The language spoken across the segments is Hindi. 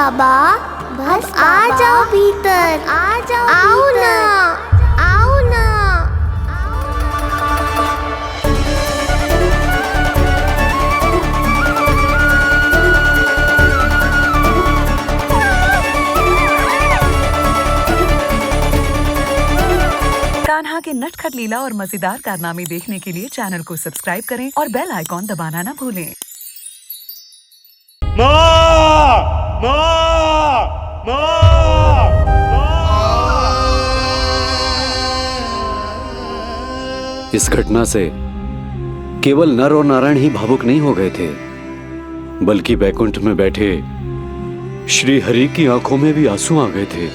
बाबा, बस आ जाओ भीतर, आ जाओ, आओ ना, आओ ना। कान्हा के नटखट लीला और मजेदार कारनामे देखने के लिए चैनल को सब्सक्राइब करें और बेल आइकॉन दबाना ना भूलें। माँ! माँ! माँ! इस घटना से केवल नर और नारायण ही भावुक नहीं हो गए थे, बल्कि बैकुंठ में बैठे श्री हरि की आंखों में भी आंसू आ गए थे।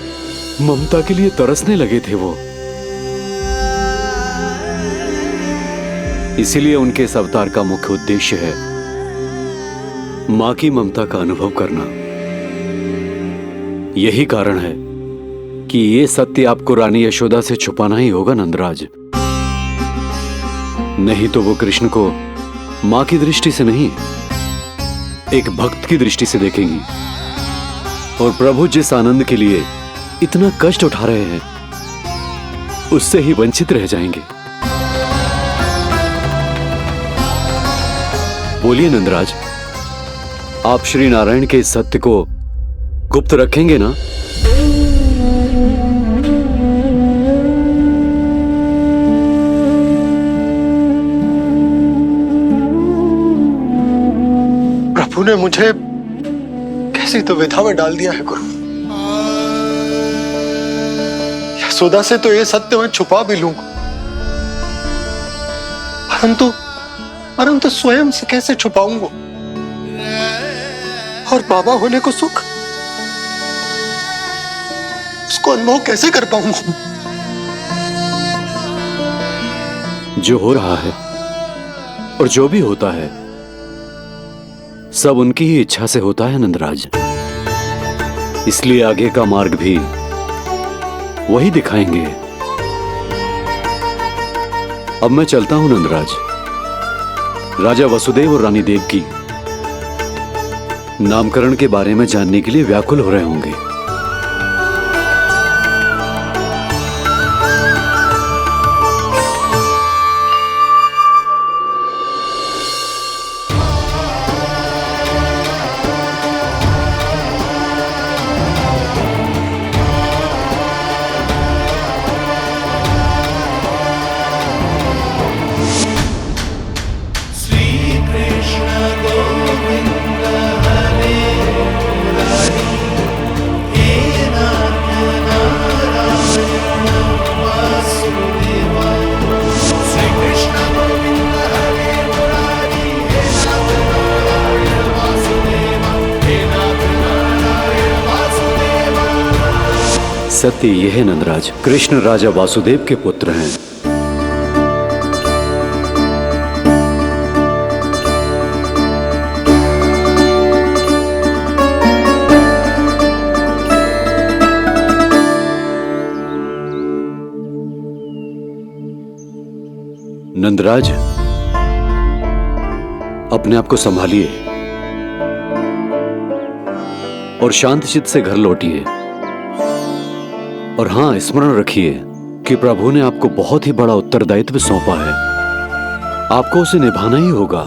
ममता के लिए तरसने लगे थे वो। इसीलिए उनके इस अवतार का मुख्य उद्देश्य है मां की ममता का अनुभव करना। यही कारण है कि ये सत्य आपको रानी यशोदा से छुपाना ही होगा नंदराज। नहीं तो वो कृष्ण को मां की दृष्टि से नहीं, एक भक्त की दृष्टि से देखेंगी, और प्रभु जिस आनंद के लिए इतना कष्ट उठा रहे हैं उससे ही वंचित रह जाएंगे। बोलिए नंदराज, आप श्री नारायण के इस सत्य को गुप्त रखेंगे ना? प्रभु ने मुझे कैसी दुविधा में डाल दिया है गुरु। यशोदा से तो ये सत्य मैं छुपा भी लूंगा, परंतु स्वयं से कैसे छुपाऊंगा? और बाबा होने को सुख, उसको अनुभव कैसे कर पाऊंगा? जो हो रहा है और जो भी होता है सब उनकी ही इच्छा से होता है नंदराज। इसलिए आगे का मार्ग भी वही दिखाएंगे। अब मैं चलता हूं नंदराज। राजा वसुदेव और रानी देवकी नामकरण के बारे में जानने के लिए व्याकुल हो रहे होंगे। सत्य यह है नंदराज, कृष्ण राजा वासुदेव के पुत्र हैं। नंदराज, अपने आप को संभालिए और शांत चित्त से घर लौटिए। और हां, स्मरण रखिए कि प्रभु ने आपको बहुत ही बड़ा उत्तरदायित्व सौंपा है, आपको उसे निभाना ही होगा।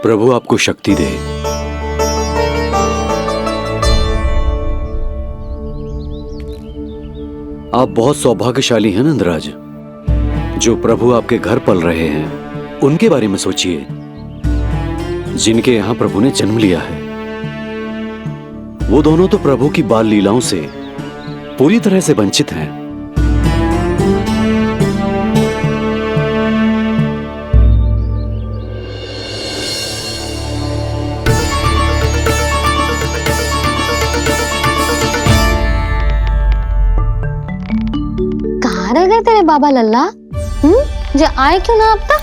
प्रभु आपको शक्ति दे। आप बहुत सौभाग्यशाली हैं नंदराज। जो प्रभु आपके घर पल रहे हैं उनके बारे में सोचिए, जिनके यहां प्रभु ने जन्म लिया है। वो दोनों तो प्रभु की बाल लीलाओं से पूरी तरह से वंचित हैं। कहाँ रह गए तेरे बाबा लल्ला? जे आए क्यों ना अब तक?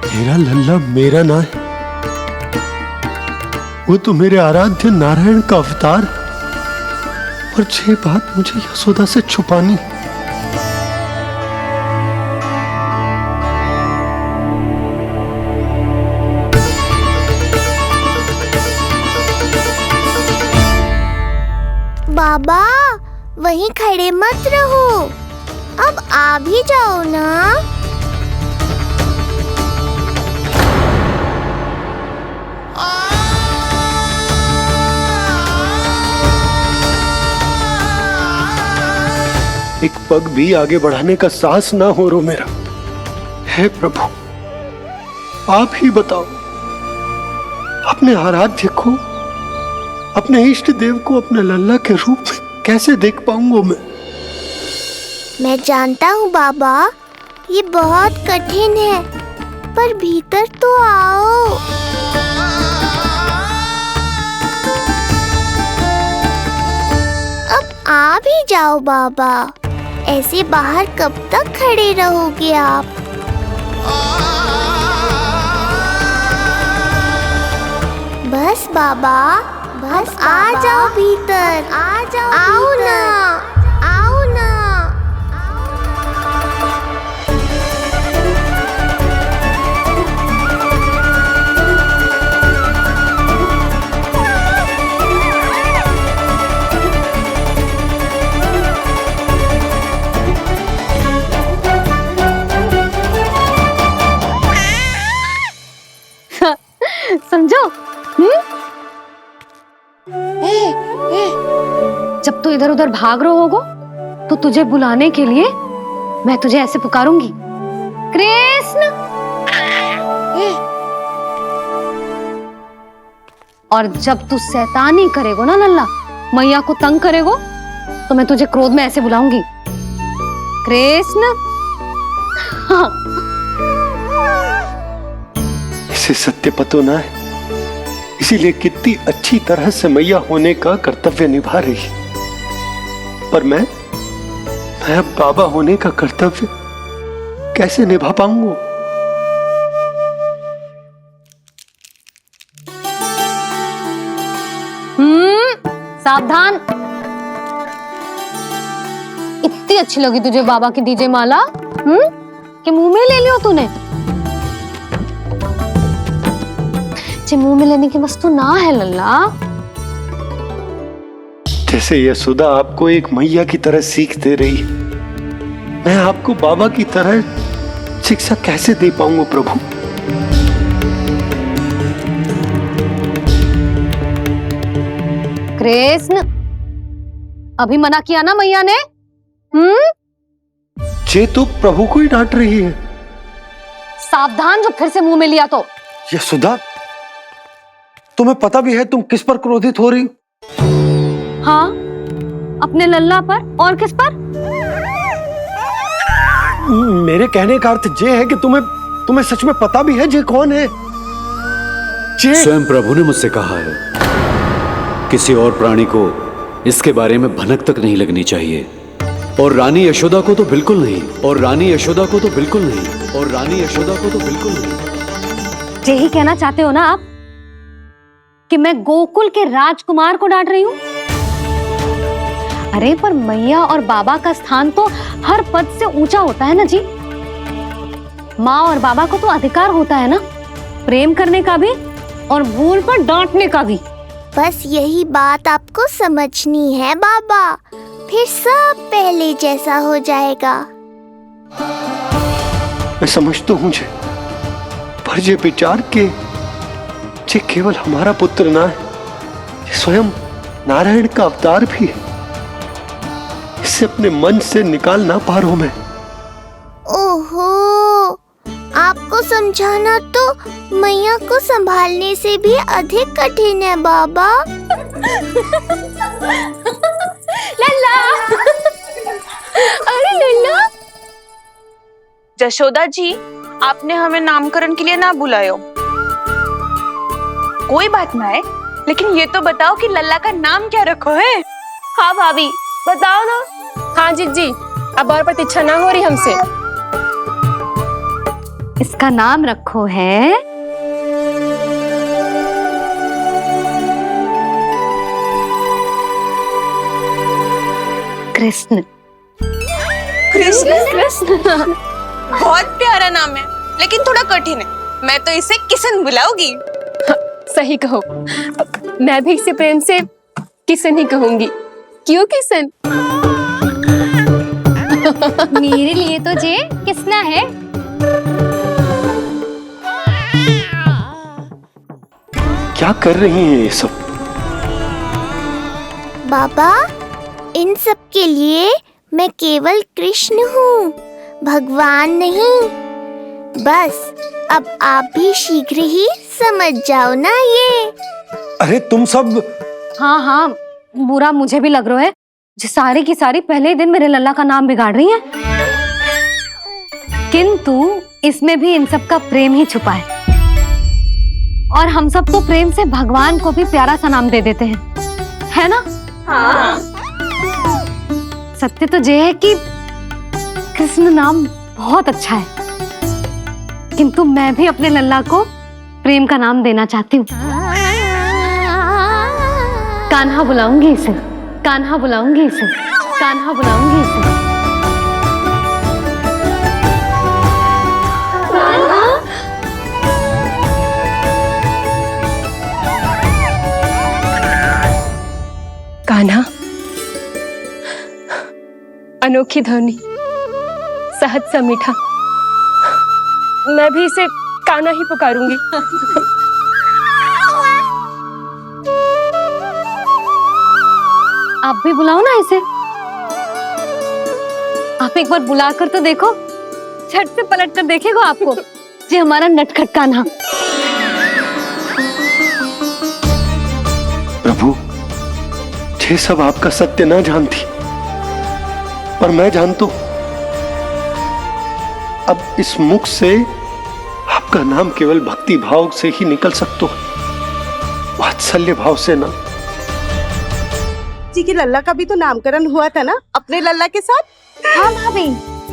तेरा लल्ला मेरा ना है, वो तो मेरे आराध्य नारायण का अवतार। पर ये बात मुझे यशोदा से छुपानी। बाबा वहीं खड़े मत रहो, अब आ भी जाओ ना। एक पग भी आगे बढ़ाने का साहस ना हो रो मेरा। हे प्रभु, आप ही बताओ, अपने आराध्य को, अपने इष्ट देव को अपने लल्ला के रूप में कैसे देख पाऊंगा मैं जानता हूँ बाबा, ये बहुत कठिन है, पर भीतर तो आओ। अब आ भी जाओ बाबा, ऐसे बाहर कब तक खड़े रहोगे आप? बस बाबा, बस आ जाओ भीतर, आ जाओ, आओ ना, आओ ना। समझो? जब तू इधर उधर भाग रहा होगा तो तुझे बुलाने के लिए मैं तुझे ऐसे पुकारूंगी, कृष्ण। और जब तू शैतानी करेगो ना लल्ला, मैया को तंग करेगो, तो मैं तुझे क्रोध में ऐसे बुलाऊंगी, कृष्ण। हाँ। इसे सत्य पतो ना है, इसीलिए कितनी अच्छी तरह से मैया होने का कर्तव्य निभा रही, पर मैं अब बाबा होने का कर्तव्य कैसे निभा पाऊंगा? सावधान। इतनी अच्छी लगी तुझे बाबा की दीजे माला, कि मुंह में ले लियो तूने? मुंह में लेने की वस्तु ना है लल्ला। जैसे यशोदा आपको एक मैया की तरह सीख दे रही है, मैं आपको बाबा की तरह शिक्षा कैसे दे पाऊंगा प्रभु? कृष्ण, अभी मना किया ना मैया ने? ये तो प्रभु को ही डांट रही है। सावधान, जो फिर से मुंह में लिया तो। यशोदा, तुम्हें पता भी है तुम किस पर क्रोधित हो रही? हाँ, अपने लल्ला पर। और किस पर? मेरे कहने का अर्थ ये है कि तुम्हें सच में पता भी है जे कौन है? स्वयं प्रभु ने मुझसे कहा है, किसी और प्राणी को इसके बारे में भनक तक नहीं लगनी चाहिए, और रानी यशोदा को तो बिल्कुल नहीं, और रानी यशोदा को तो बिल्कुल नहीं, और रानी यशोदा को तो बिल्कुल नहीं। यही कहना चाहते हो ना आप कि मैं गोकुल के राजकुमार को डांट रही हूँ? अरे पर मैया और बाबा का स्थान तो हर पद से ऊंचा होता है ना जी। माँ और बाबा को तो अधिकार होता है ना, प्रेम करने का भी और भूल पर डांटने का भी। बस यही बात आपको समझनी है बाबा, फिर सब पहले जैसा हो जाएगा। मैं समझ तो हूँ, पर ये विचार के ये केवल हमारा पुत्र ना है, ये स्वयं नारायण का अवतार भी है, इसे अपने मन से निकाल ना पा रहा हूं मैं। ओहो, आपको समझाना तो मैया को संभालने से भी अधिक कठिन है बाबा। लल्ला, अरे लल्ला। जशोदा जी, आपने हमें नामकरण के लिए ना बुलायो। कोई बात ना है, लेकिन ये तो बताओ कि लल्ला का नाम क्या रखो है? हाँ भाभी, बताओ ना। हाँ जी, अब और प्रतीक्षा ना हो रही हमसे। इसका नाम रखो है कृष्ण। कृष्ण बहुत प्यारा नाम है, लेकिन थोड़ा कठिन है। मैं तो इसे किशन बुलाऊंगी। सही कहो, मैं भी इसे प्रेम से किशन ही कहूंगी। क्यों किशन? मेरे लिए तो जे किसना है। क्या कर रही हैं ये सब? बाबा, इन सब के लिए मैं केवल कृष्ण हूँ, भगवान नहीं। बस अब आप भी शीघ्र ही समझ जाओ ना ये। अरे तुम सब हाँ हाँ, बुरा मुझे भी लग रहा है, जो सारी की सारी पहले ही दिन मेरे लल्ला का नाम बिगाड़ रही हैं। किंतु इसमें भी इन सब का प्रेम ही छुपा है, और हम सब तो प्रेम से भगवान को भी प्यारा सा नाम दे देते हैं, है ना? हाँ। सत्य तो ये है कि कृष्ण नाम बहुत अच्छा है, किंतु मैं भी अपने लल्ला को प्रेम का नाम देना चाहती हूँ। कान्हा बुलाऊंगी इसे, कान्हा बुलाऊंगी इसे, कान्हा बुलाऊंगी इसे। कान्हा, अनोखी ध्वनि, सहज सा मीठा। मैं भी इसे कान्हा ही पुकारूंगी। आप भी बुलाओ ना इसे। आप एक बार बुलाकर तो देखो, झट से पलट कर देखेगा आपको ये हमारा नटखट कान्हा। प्रभु, ये सब आपका सत्य ना जानती, पर मैं जानता हूं। अब इस मुख से आपका नाम केवल भक्ति भाव से ही निकल सकता है, वात्सल्य भाव से ना। जी की लल्ला का भी तो नामकरण हुआ था ना अपने लल्ला के साथ। हाँ भाभी,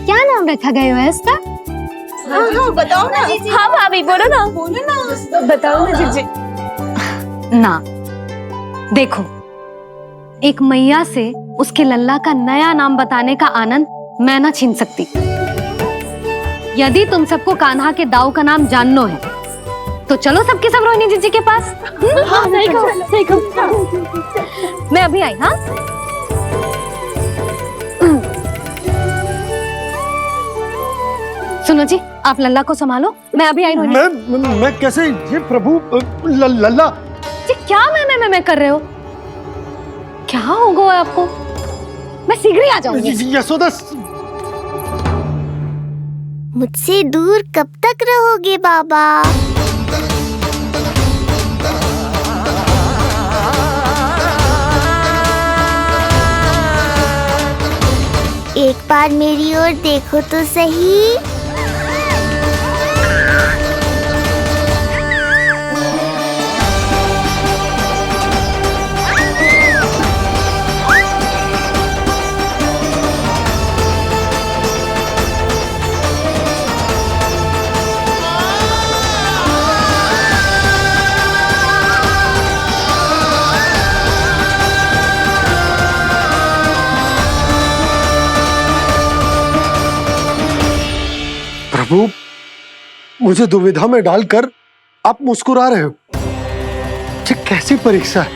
क्या नाम रखा गया है इसका? हाँ, बताओ ना। हाँ भाभी, बोलो ना। बताओ ना जीजी। ना, देखो, एक मैया से उसके लल्ला का नया नाम बताने का आनंद मैं ना छीन सकती। यदि तुम सबको कान्हा के दाऊ का नाम जानना है तो चलो सबके सब रोहिणी जीजी के पास। हाँ, सही कहो। मैं अभी आई। हाँ, सुनो जी, आप लल्ला को संभालो, मैं अभी आई। रोहिणी, मैं कैसे? ये प्रभु लल्ला। जी क्या मैं कर रहे हो? क्या हो गया आपको? मैं शीघ्र ही आ जाऊंगी। यशोदा, मुझसे दूर कब तक रहोगे बाबा? एक बार मेरी ओर देखो तो सही। प्रभु, मुझे दुविधा में डालकर आप मुस्कुरा रहे हो। ये कैसी परीक्षा है?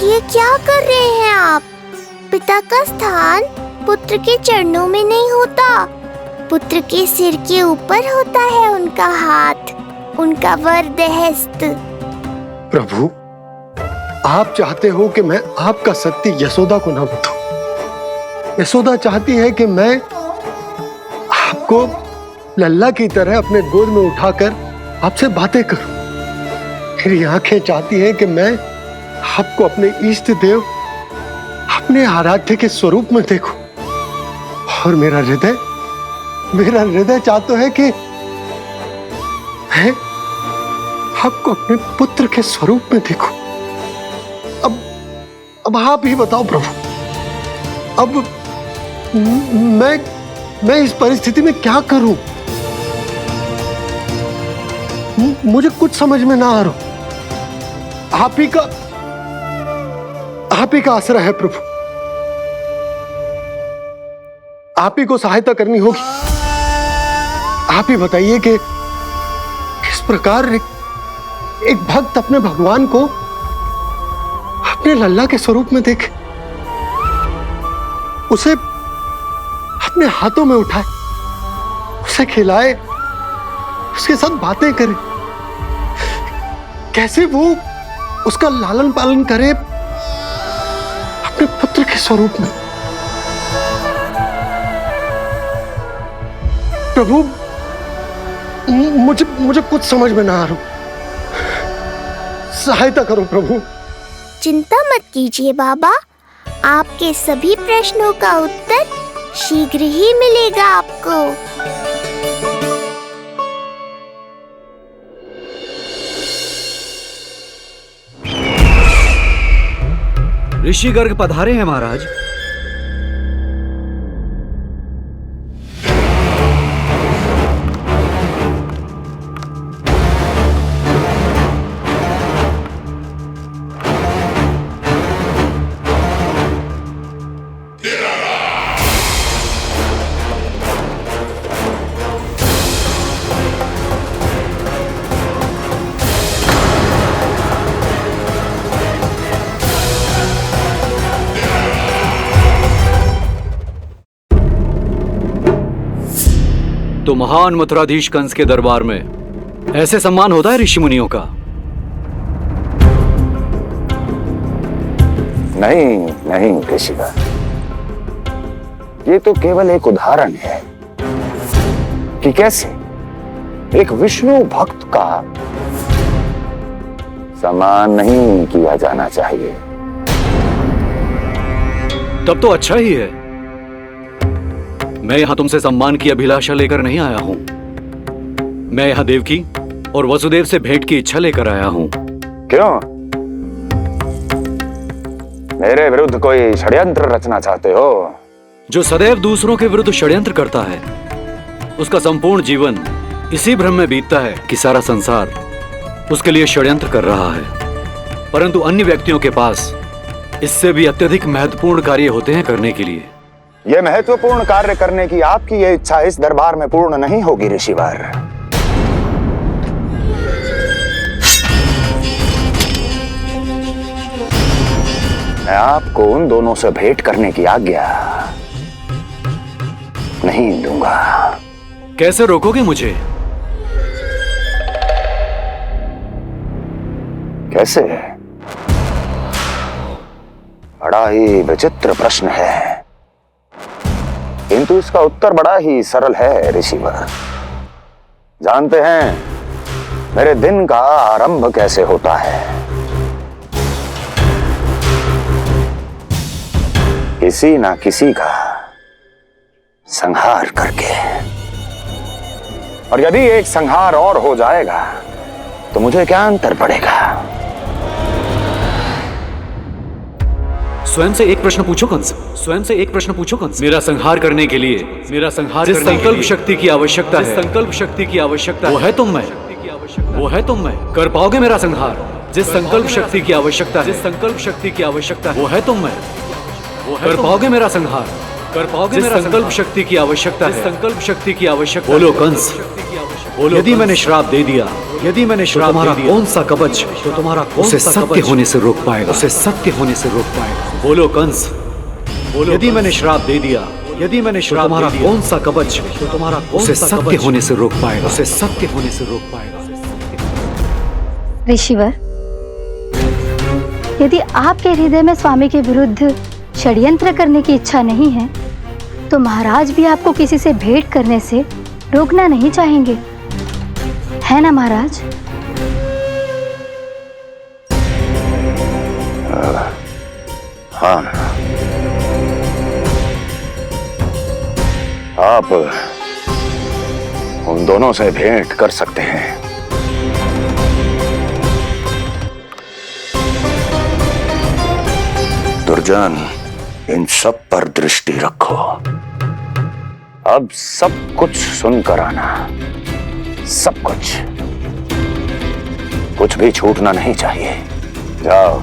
ये क्या कर रहे हैं आप? पिता का स्थान पुत्र के चरणों में नहीं होता, पुत्र के सिर के ऊपर होता है उनका हाथ, उनका वरदहस्त। प्रभु, आप चाहते हो कि मैं आपका सत्य यशोदा को ना बताऊं। यशोदा चाहती है कि मैं आपको लल्ला की तरह अपने गोद में उठाकर आपसे बातें करूं। मेरी आंखें चाहती हैं कि मैं आपको अपने इष्ट देव, अपने आराध्य के स्वरूप में देखूं। और मेरा हृदय चाहता है कि मैं आपको अपने पुत्र के स्वरूप में देखूं। अब आप ही बताओ प्रभु, अब मैं इस परिस्थिति में क्या करूं? मुझे कुछ समझ में ना आ रहा। आप ही का आसरा है प्रभु। आप ही को सहायता करनी होगी। आप ही बताइए कि किस प्रकार एक भक्त अपने भगवान को अपने लल्ला के स्वरूप में देखे, उसे अपने हाथों में उठाए, उसे खिलाए, उसके साथ बातें करे, कैसे वो उसका लालन पालन करे अपने पुत्र के स्वरूप में। प्रभु, मुझे कुछ समझ में ना आ रहा। सहायता करो प्रभु। चिंता मत कीजिए बाबा, आपके सभी प्रश्नों का उत्तर शीघ्र ही मिलेगा आपको। ऋषि गर्ग पधारे हैं महाराज। तो महान मथुराधीश कंस के दरबार में ऐसे सम्मान होता है ऋषि मुनियों का? नहीं ऋषिवर, ये तो केवल एक उदाहरण है कि कैसे एक विष्णु भक्त का सम्मान नहीं किया जाना चाहिए। तब तो अच्छा ही है। मैं यहां तुमसे सम्मान की अभिलाषा लेकर नहीं आया हूं। मैं यहां देवकी और वसुदेव से भेंट की इच्छा लेकर आया हूं। क्यों? मेरे विरुद्ध कोई षड्यंत्र रचना चाहते हो? जो सदैव दूसरों के विरुद्ध षड्यंत्र करता है, उसका संपूर्ण जीवन इसी भ्रम में बीतता है कि सारा संसार उसके लिए षड्यंत्र कर रहा है। परंतु अन्य व्यक्तियों के पास इससे भी अत्यधिक महत्वपूर्ण कार्य होते हैं करने के लिए। यह महत्वपूर्ण कार्य करने की आपकी यह इच्छा इस दरबार में पूर्ण नहीं होगी ऋषिवर। मैं आपको उन दोनों से भेंट करने की आज्ञा नहीं दूंगा। कैसे रोकोगे मुझे? कैसे? बड़ा ही विचित्र प्रश्न है, किंतु इसका उत्तर बड़ा ही सरल है ऋषिवर। जानते हैं मेरे दिन का आरंभ कैसे होता है? किसी ना किसी का संहार करके। और यदि एक संहार और हो जाएगा तो मुझे क्या अंतर पड़ेगा? स्वयं से एक प्रश्न पूछो कंस। स्वयं से एक प्रश्न पूछो कंस। मेरा संहार करने के लिए, जिस संकल्प शक्ति की आवश्यकता है, संकल्प शक्ति की आवश्यकता वो है तुम मैं। कर पाओगे मेरा संहार? जिस संकल्प शक्ति की आवश्यकता है, जिस संकल्प शक्ति की आवश्यकता वो है तुम मैं। कर पाओगे मेरा संहार? कर पाओगे मेरा संकल्प शक्ति की आवश्यकता है, संकल्प शक्ति की आवश्यकता। बोलो कंस, बोलो। यदि मैंने श्राप दे दिया, यदि मैंने श्राप दे दिया, कौन सा कवच तो तुम्हारा उसे सत्य होने से रोक पाएगा? उसे सत्य होने से रोक पाएगा? बोलो कंस, बोलो। यदि मैंने श्राप दे दिया, यदि मैंने श्राप दे दिया, कौन सा कवच तो तुम्हारा उसे सत्य होने से रोक पाएगा? उसे सत्य होने से रोक पाएगा? ऋषिवर, यदि आपके हृदय में स्वामी के विरुद्ध षड्यंत्र करने की इच्छा नहीं है, तो महाराज भी आपको किसी से भेंट करने से रोकना नहीं चाहेंगे, है ना महाराज? हाँ, आप उन दोनों से भेंट कर सकते हैं। दुर्जन, इन सब पर दृष्टि रखो। अब सब कुछ सुनकर आना, सब कुछ। भी छूटना नहीं चाहिए। जाओ।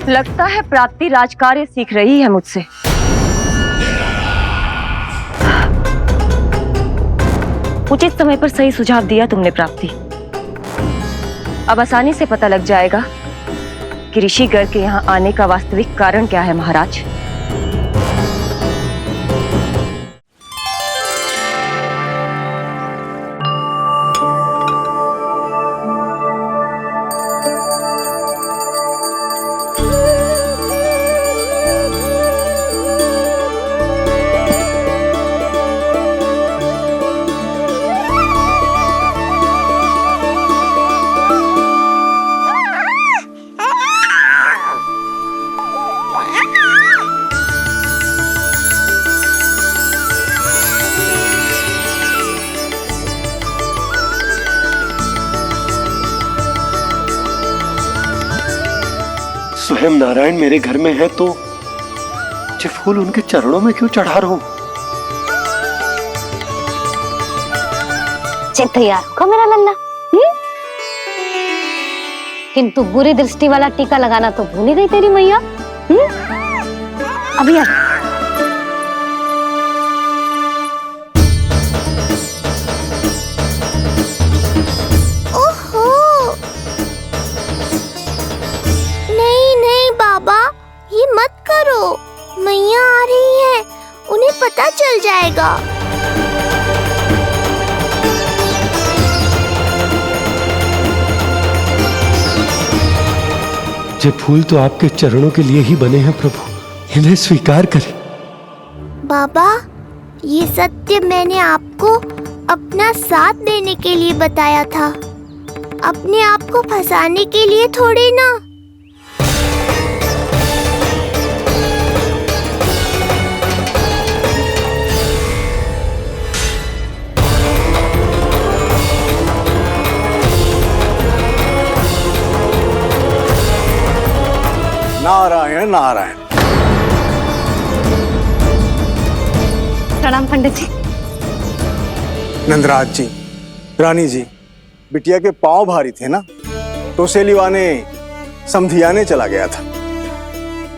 लगता है प्राप्ति राजकार्य सीख रही है मुझसे। उचित समय पर सही सुझाव दिया तुमने प्राप्ति। अब आसानी से पता लग जाएगा कि ऋषिगर के यहाँ आने का वास्तविक कारण क्या है महाराज। स्वयं नारायण मेरे घर में है तो ये फूल उनके चरणों में क्यों चढ़ा रहा हूं? तैयार होगा मेरा लल्ला। किंतु बुरी दृष्टि वाला टीका लगाना तो भूल ही गई तेरी मैया। अभी आ। ये मत करो, मैया आ रही है, उन्हें पता चल जाएगा। ये फूल तो आपके चरणों के लिए ही बने हैं प्रभु, इन्हें स्वीकार करें। बाबा, ये सत्य मैंने आपको अपना साथ देने के लिए बताया था, अपने आप को फंसाने के लिए थोड़ी ना। नारायण नारायण। प्रणाम पंडित जी। नंदराज जी, रानी जी, बिटिया के पांव भारी थे ना, तो उसे लिवाने समधियाने चला गया था।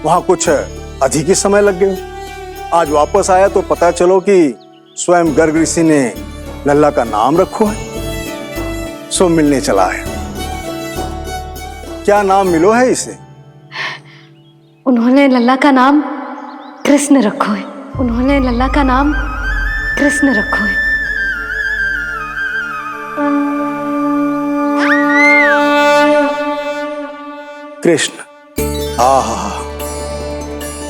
वहां कुछ अधिक ही समय लग गया। आज वापस आया तो पता चलो कि स्वयं गर्ग ऋषि ने लल्ला का नाम रखो है, सो मिलने चला है। क्या नाम मिलो है इसे? उन्होंने लल्ला का नाम कृष्ण रखो है। उन्होंने लल्ला का नाम कृष्ण रखो है। कृष्ण। आहा,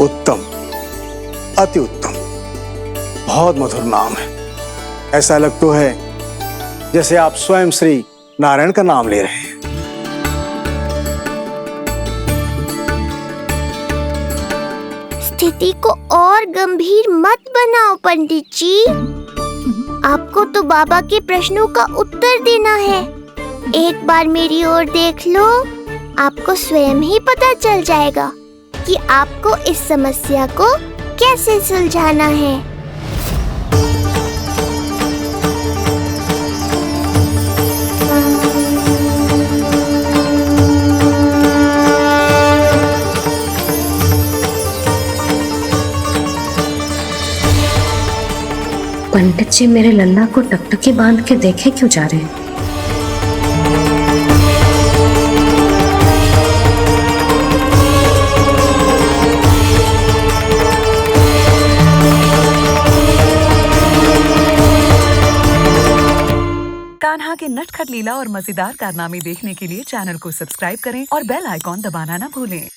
उत्तम, अति उत्तम, बहुत मधुर नाम है। ऐसा लग तो है जैसे आप स्वयं श्री नारायण का नाम ले रहे हैं। स्थिति को और गंभीर मत बनाओ पंडित जी। आपको तो बाबा के प्रश्नों का उत्तर देना है। एक बार मेरी ओर देख लो, आपको स्वयं ही पता चल जाएगा कि आपको इस समस्या को कैसे सुलझाना है। पंडित जी मेरे लल्ला को टकटकी बांध के देखे क्यों जा रहे हैं? कान्हा के नटखट लीला और मजेदार कारनामे देखने के लिए चैनल को सब्सक्राइब करें और बेल आइकॉन दबाना ना भूलें।